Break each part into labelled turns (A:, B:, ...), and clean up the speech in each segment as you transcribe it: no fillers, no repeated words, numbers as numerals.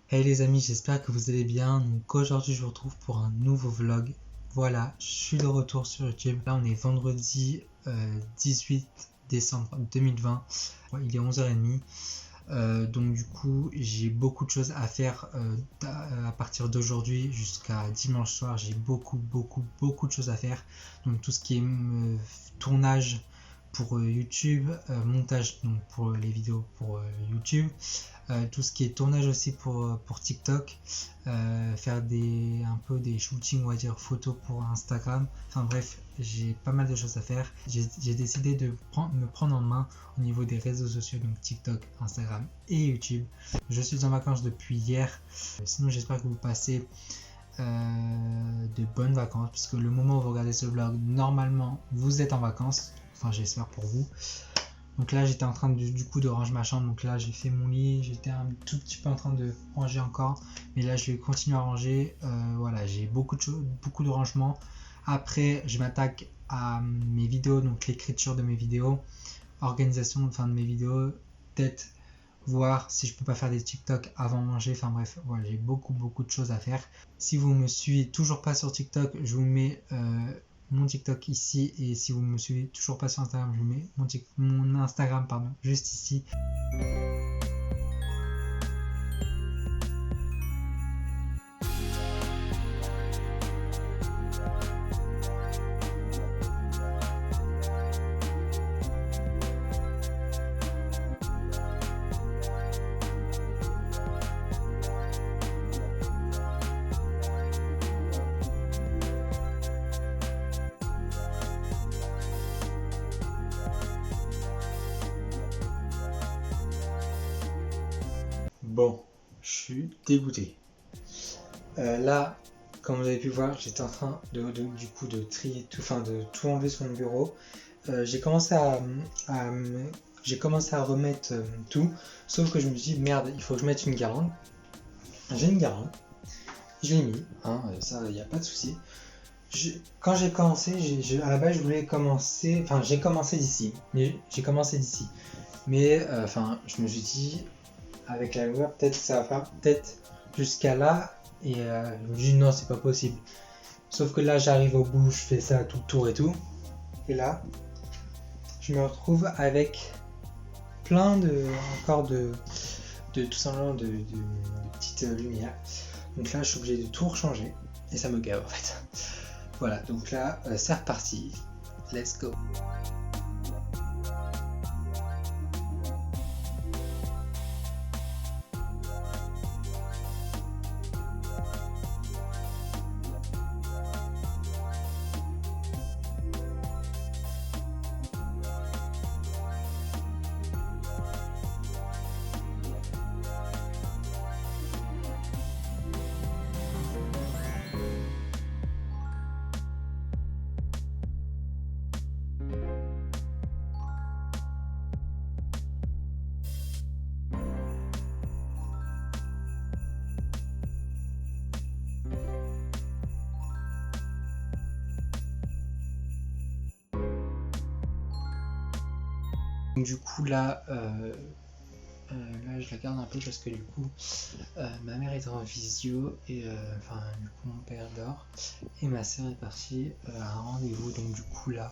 A: Hey les amis, j'espère que vous allez bien. Donc aujourd'hui je vous retrouve pour un nouveau vlog. Voilà, je suis de retour sur YouTube. Là on est vendredi 18 décembre 2020. Il est 11h30. Donc du coup j'ai beaucoup de choses à faire à partir d'aujourd'hui jusqu'à dimanche soir. J'ai beaucoup de choses à faire. Donc tout ce qui est tournage pour YouTube, montage donc pour les vidéos pour YouTube, tout ce qui est tournage aussi pour TikTok, faire un peu des shootings, on va dire photos pour Instagram. Enfin bref, j'ai pas mal de choses à faire. J'ai décidé de me prendre en main au niveau des réseaux sociaux, donc TikTok, Instagram et YouTube. Je suis en vacances depuis hier. Sinon j'espère que vous passez de bonnes vacances, puisque le moment où vous regardez ce vlog, normalement vous êtes en vacances. Enfin j'espère pour vous. Donc là j'étais en train du coup de ranger ma chambre. Donc là j'ai fait mon lit, j'étais un tout petit peu en train de ranger encore, mais là je vais continuer à ranger. Voilà, j'ai beaucoup de rangements. Après je m'attaque à mes vidéos, donc l'écriture de mes vidéos, organisation de mes vidéos, peut-être voir si je peux pas faire des TikTok avant manger. Enfin bref, voilà, j'ai beaucoup de choses à faire. Si vous me suivez toujours pas sur TikTok, je vous mets mon TikTok ici, et si vous me suivez toujours pas sur Instagram, je vous mets mon Instagram juste ici. Bon, je suis dégoûté. Là, comme vous avez pu voir, j'étais en train du coup de trier tout, de tout enlever sur mon bureau. J'ai commencé à remettre tout, sauf que je me suis dit merde, il faut que je mette une garde. J'ai une garde, je l'ai mis, ça il n'y a pas de souci. Quand j'ai commencé, à la base je voulais commencer, j'ai commencé d'ici, mais je me suis dit avec la longueur peut-être ça va faire peut-être jusqu'à là, et je me dis non, c'est pas possible. Sauf que là j'arrive au bout, je fais ça tout le tour et tout, et là je me retrouve avec plein de tout simplement de petites lumières. Donc là je suis obligé de tout rechanger et ça me gave en fait. Voilà, donc là c'est reparti, let's go. Du coup là, je la garde un peu parce que du coup ma mère est en visio, et du coup mon père dort et ma soeur est partie à un rendez-vous. Donc du coup là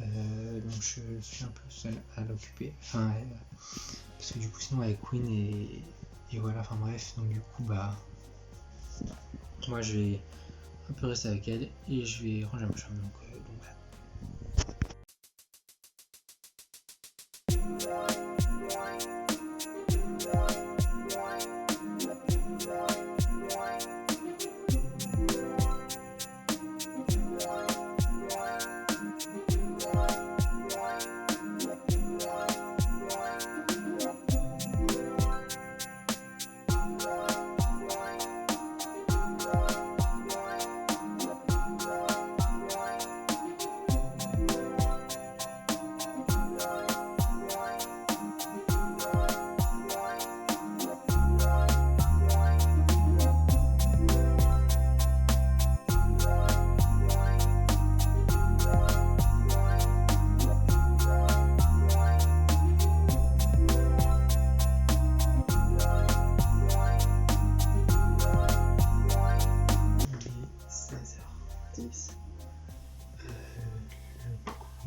A: donc je suis un peu seul à l'occuper, parce que du coup sinon avec Queen et voilà, bref, donc du coup moi je vais un peu rester avec elle et je vais ranger ma chambre, donc voilà.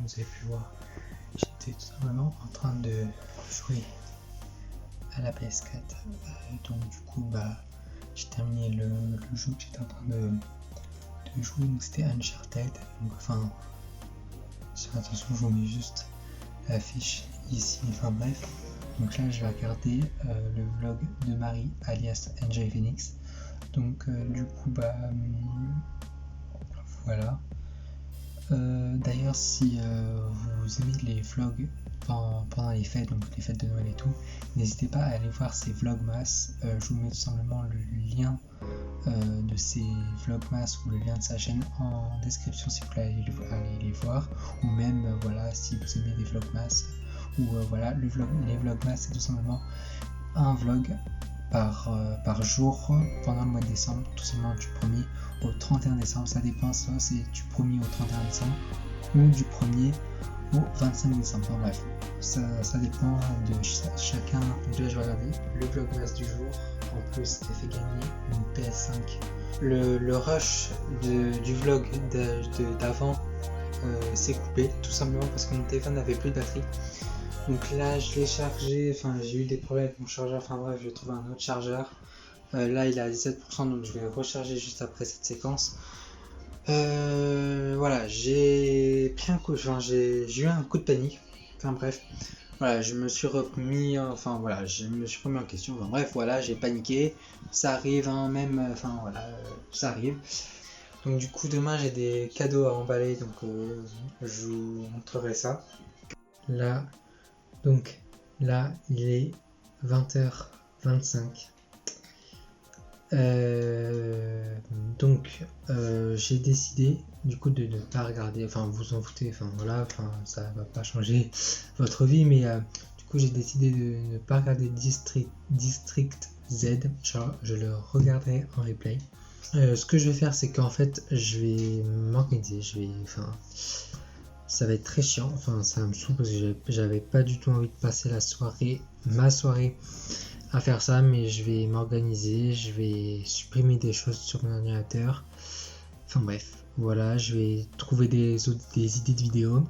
A: vous avez pu voir, j'étais tout simplement en train de jouer à la PS4. Donc du coup j'ai terminé le jeu que j'étais en train de jouer, donc c'était Uncharted. Donc enfin, attention, je vous mets juste la fiche ici, enfin bref. Donc là je vais regarder le vlog de Marie alias NJ Phoenix. Donc du coup voilà. D'ailleurs, si vous aimez les vlogs pendant les fêtes, donc les fêtes de Noël et tout, n'hésitez pas à aller voir ces vlogmas. Je vous mets tout simplement le lien de ces vlogmas ou le lien de sa chaîne en description si vous voulez aller les voir, ou même voilà, si vous aimez les vlogmas, ou voilà, les vlogmas c'est tout simplement un vlog par jour pendant le mois de décembre, tout simplement du 1er au 31 décembre, ça dépend, ça c'est du 1er au 31 décembre ou du 1er au 25 décembre, enfin, bref, ça dépend de chacun. Donc là je vais regarder le vlogmas du jour, en plus j'ai fait gagner une PS5. Le rush du vlog d'avant s'est coupé, tout simplement parce que mon téléphone n'avait plus de batterie. Donc là je l'ai chargé, enfin j'ai eu des problèmes avec mon chargeur, enfin bref, je vais trouver un autre chargeur. Là il est à 17%, donc je vais recharger juste après cette séquence. Voilà, j'ai pris un coup, j'ai eu un coup de panique. Enfin bref, voilà, je me suis remis, en question. Enfin bref, voilà, j'ai paniqué. Ça arrive, hein, même, enfin voilà, ça arrive. Donc du coup demain j'ai des cadeaux à emballer, donc je vous montrerai ça. Donc là il est 20h25. Donc j'ai décidé du coup de ne pas regarder, enfin vous en foutez, enfin voilà, enfin ça va pas changer votre vie, mais du coup j'ai décidé de ne pas regarder District Z, genre je le regarderai en replay. Ce que je vais faire, c'est qu'en fait je vais m'organiser, ça va être très chiant, enfin ça me saoule parce que j'avais pas du tout envie de passer ma soirée à faire ça, mais je vais m'organiser, je vais supprimer des choses sur mon ordinateur. Enfin bref, voilà, je vais trouver des idées de vidéos.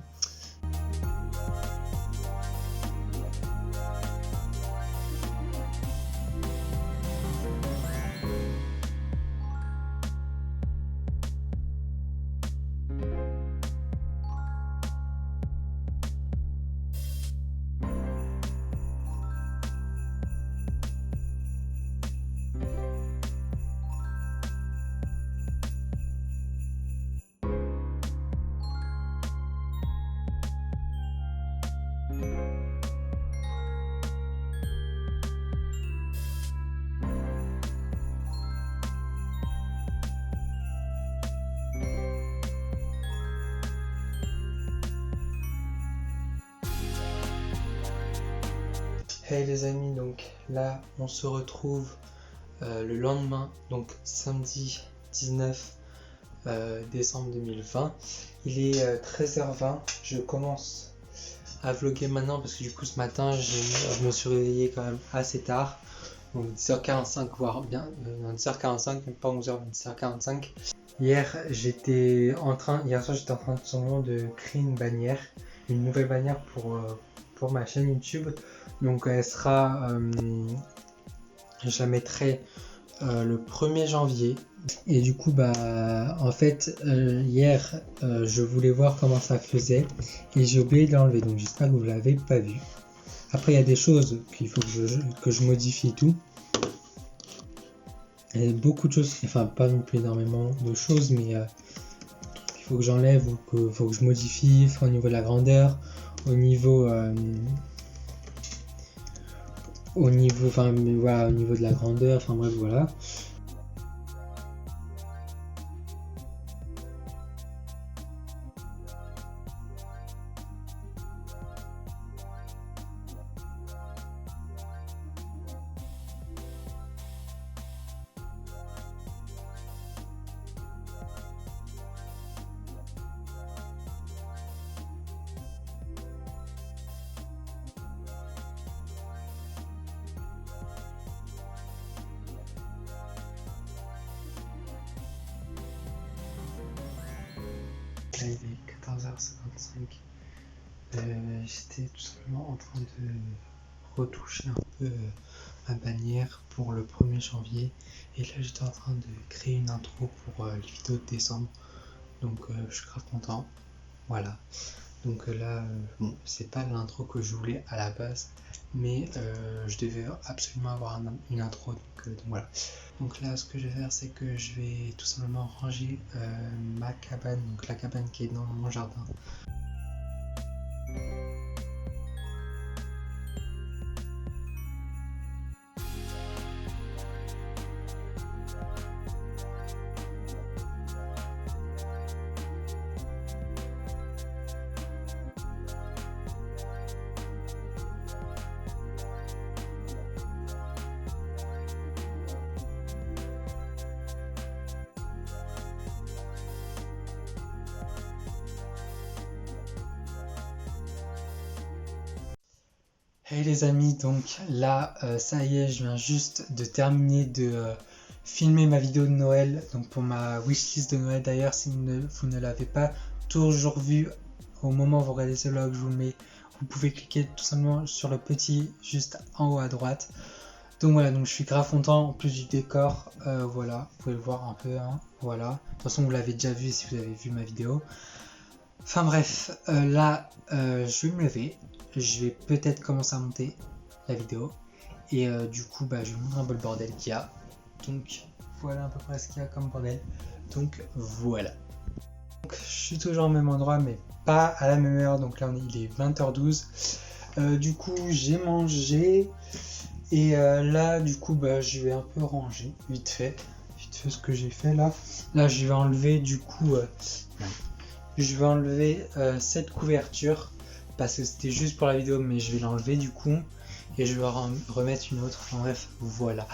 A: Hey les amis, donc là on se retrouve le lendemain, donc samedi 19 décembre 2020. Il est 13h20, je commence à vlogger maintenant parce que du coup ce matin je me suis réveillé quand même assez tard, donc 10h45 voire bien 10h45, même pas 11h, 10h45. Hier soir j'étais en train tout simplement de créer une nouvelle bannière pour ma chaîne YouTube. Donc elle sera, je la mettrai le 1er janvier. Et du coup en fait hier je voulais voir comment ça faisait et j'ai oublié de l'enlever, donc j'espère que vous l'avez pas vu. Après il y a des choses qu'il faut que je modifie et tout. Il y a beaucoup de choses, enfin pas non plus énormément de choses, mais il faut que j'enlève ou qu'il faut que je modifie, au niveau de la grandeur, au niveau de la grandeur, enfin bref voilà. Là il est 14h55. J'étais tout simplement en train de retoucher un peu ma bannière pour le 1er janvier. Et là, j'étais en train de créer une intro pour les vidéos de décembre. Donc, je suis grave content. Voilà. Donc là, bon, c'est pas l'intro que je voulais à la base, mais je devais absolument avoir une intro. Donc voilà. Donc là, ce que je vais faire, c'est que je vais tout simplement ranger ma cabane, donc la cabane qui est dans mon jardin. Hey les amis, donc là, ça y est, je viens juste de terminer de filmer ma vidéo de Noël, donc pour ma wishlist de Noël. D'ailleurs, si vous ne l'avez pas toujours vu au moment où vous regardez ce vlog, je vous le mets, vous pouvez cliquer tout simplement sur le petit juste en haut à droite. Donc voilà, donc je suis grave content, en plus du décor, voilà, vous pouvez le voir un peu, hein, voilà. De toute façon, vous l'avez déjà vu si vous avez vu ma vidéo. Enfin bref, là, je vais me lever. Je vais peut-être commencer à monter la vidéo et du coup je vais vous montrer un peu le bordel qu'il y a. Donc voilà à peu près ce qu'il y a comme bordel. Donc voilà. Donc, je suis toujours au même endroit mais pas à la même heure. Donc là il est 20h12. Du coup j'ai mangé et là du coup je vais un peu ranger vite fait ce que j'ai fait là. Là je vais enlever du coup cette couverture parce que c'était juste pour la vidéo, mais je vais l'enlever du coup et je vais remettre une autre. Enfin bref, voilà.